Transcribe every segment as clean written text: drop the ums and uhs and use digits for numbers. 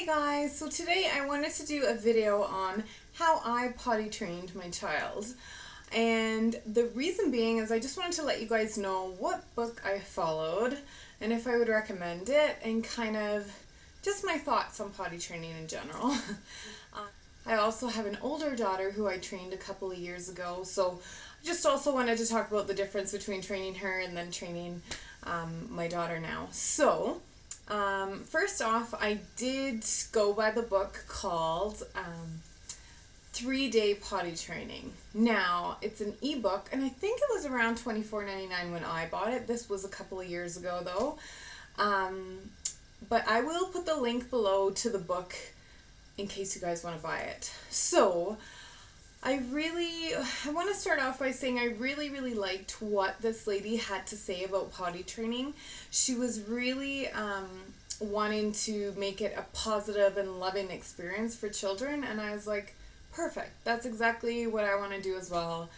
Hey guys, so today I wanted to do a video on how I potty trained my child. And the reason being is I just wanted to let you guys know what book I followed and if I would recommend it and kind of just my thoughts on potty training in general. I also have an older daughter who I trained a couple of years ago, so I just also wanted to talk about the difference between training her and then training my daughter now. So first off, I did go by the book called 3-Day Potty Training. Now, it's an ebook, and I think it was around $24.99 when I bought it. This was a couple of years ago, though. But I will put the link below to the book in case you guys want to buy it. So, I want to start off by saying I really liked what this lady had to say about potty training. She was really wanting to make it a positive and loving experience for children, and I was like, perfect, that's exactly what I want to do as well.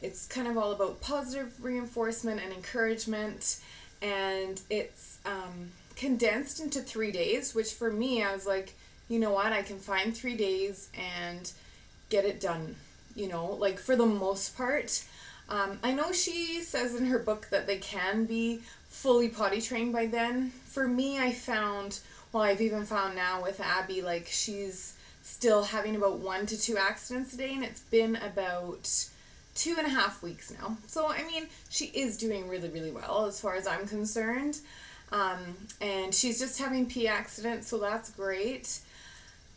It's kind of all about positive reinforcement and encouragement, and it's condensed into 3 days, which for me, I was like, you know what, I can find 3 days and get it done. You know, like for the most part. I know she says in her book that they can be fully potty trained by then. For me, I found, well, I've even found now with Abby, like she's still having about 1 to 2 accidents a day, and it's been about 2.5 weeks now. So, I mean, she is doing really well as far as I'm concerned. And she's just having pee accidents, so that's great.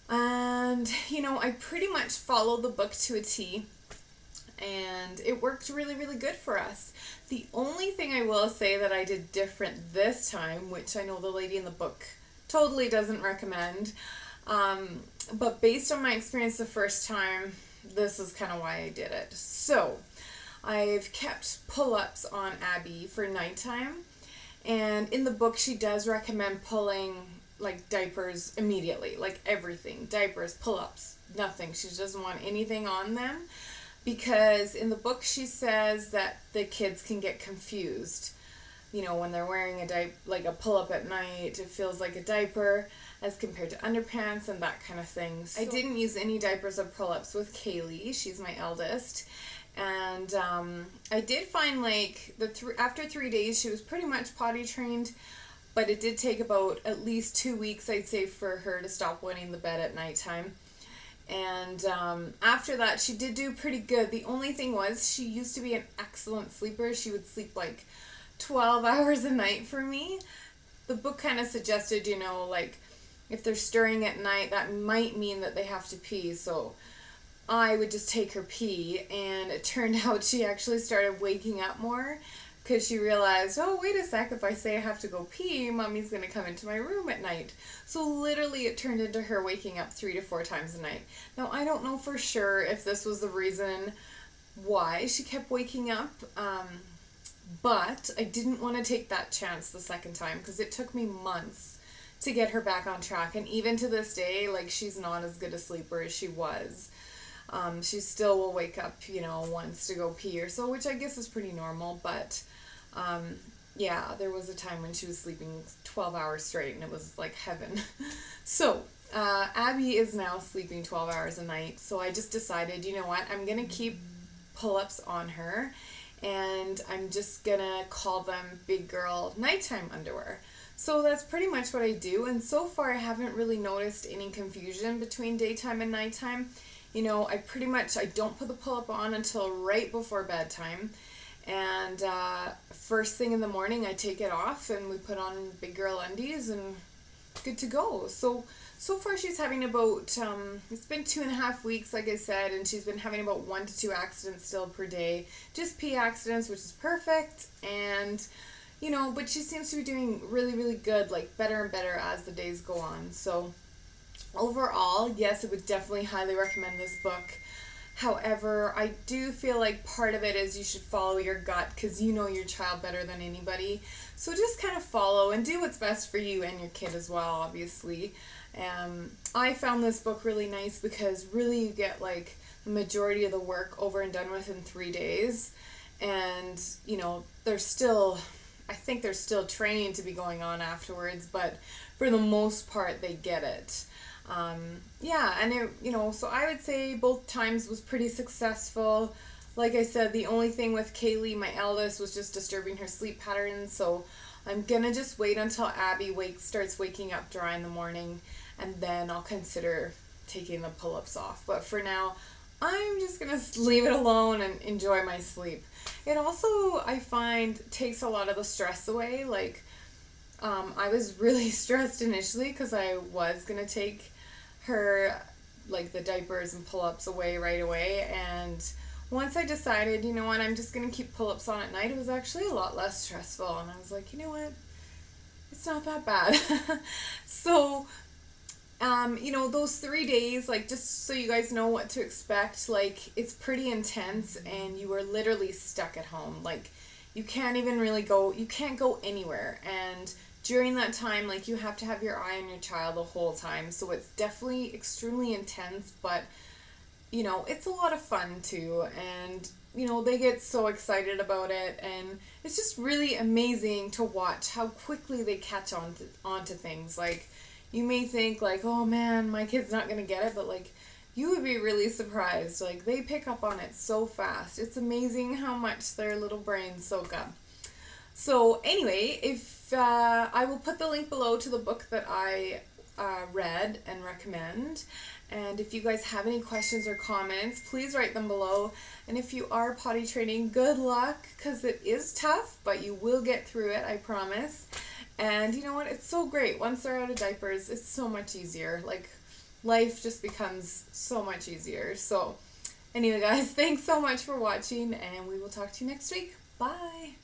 And, you know, I pretty much followed the book to a T, and it worked really good for us. The only thing I will say that I did different this time, which I know the lady in the book totally doesn't recommend, but based on my experience the first time, this is kind of why I did it. So, I've kept pull-ups on Abby for nighttime, and in the book she does recommend pulling like diapers immediately, like everything, diapers, pull-ups, nothing. She doesn't want anything on them because in the book she says that the kids can get confused. You know, when they're wearing like a pull-up at night, it feels like a diaper as compared to underpants and that kind of thing. So I didn't use any diapers or pull-ups with Kaylee. She's my eldest. And I did find like after 3 days she was pretty much potty trained. But it did take about at least 2 weeks, I'd say, for her to stop wetting the bed at nighttime. And after that, she did do pretty good. The only thing was, she used to be an excellent sleeper. She would sleep like 12 hours a night for me. The book kind of suggested, you know, like, if they're stirring at night, that might mean that they have to pee. So I would just take her pee, and it turned out she actually started waking up more. Because she realized, oh, wait a sec, if I say I have to go pee, Mommy's going to come into my room at night. So literally it turned into her waking up 3 to 4 times a night. Now, I don't know for sure if this was the reason why she kept waking up, but I didn't want to take that chance the second time because it took me months to get her back on track. And even to this day, like, she's not as good a sleeper as she was. She still will wake up, you know, once to go pee or so, which I guess is pretty normal, but yeah, there was a time when she was sleeping 12 hours straight and it was like heaven. So, Abby is now sleeping 12 hours a night, so I just decided, you know what, I'm going to keep pull-ups on her, and I'm just going to call them big girl nighttime underwear. So that's pretty much what I do, and so far I haven't really noticed any confusion between daytime and nighttime. You know, I don't put the pull-up on until right before bedtime. And first thing in the morning, I take it off and we put on big girl undies and good to go. So far she's having about, it's been 2.5 weeks, like I said, and she's been having about 1 to 2 accidents still per day. Just pee accidents, which is perfect. And, you know, but she seems to be doing really good, like better and better as the days go on. So overall, yes, I would definitely highly recommend this book. However, I do feel like part of it is you should follow your gut because you know your child better than anybody. So just kind of follow and do what's best for you and your kid as well, obviously. I found this book really nice because really you get like the majority of the work over and done with in 3 days. And, you know, there's still I think there's still training to be going on afterwards, but for the most part they get it. Yeah, and it, so I would say both times was pretty successful. Like I said, the only thing with Kaylee, my eldest, was just disturbing her sleep patterns, so I'm gonna just wait until Abby starts waking up dry in the morning, and then I'll consider taking the pull-ups off. But for now, I'm just gonna leave it alone and enjoy my sleep. It also, I find, takes a lot of the stress away. Like, I was really stressed initially because I was gonna take her, like, the diapers and pull-ups away right away, and once I decided, you know what, I'm just gonna keep pull-ups on at night, it was actually a lot less stressful, and I was like, you know what, it's not that bad. So those 3 days, like, just so you guys know what to expect, like, it's pretty intense, and you are literally stuck at home. Like, you can't go anywhere, and during that time, like, you have to have your eye on your child the whole time, so it's definitely extremely intense, but, it's a lot of fun, too, and, they get so excited about it, and it's just really amazing to watch how quickly they catch onto things. Like, you may think, like, oh man, my kid's not gonna get it, but, like, you would be really surprised. Like, they pick up on it so fast. It's amazing how much their little brains soak up. So anyway, if I will put the link below to the book that I read and recommend, and if you guys have any questions or comments, please write them below. And if you are potty training, good luck, because it is tough, but you will get through it, I promise. And you know what? It's so great. Once they're out of diapers, it's so much easier. Like, life just becomes so much easier. So, anyway, guys, thanks so much for watching, and we will talk to you next week. Bye!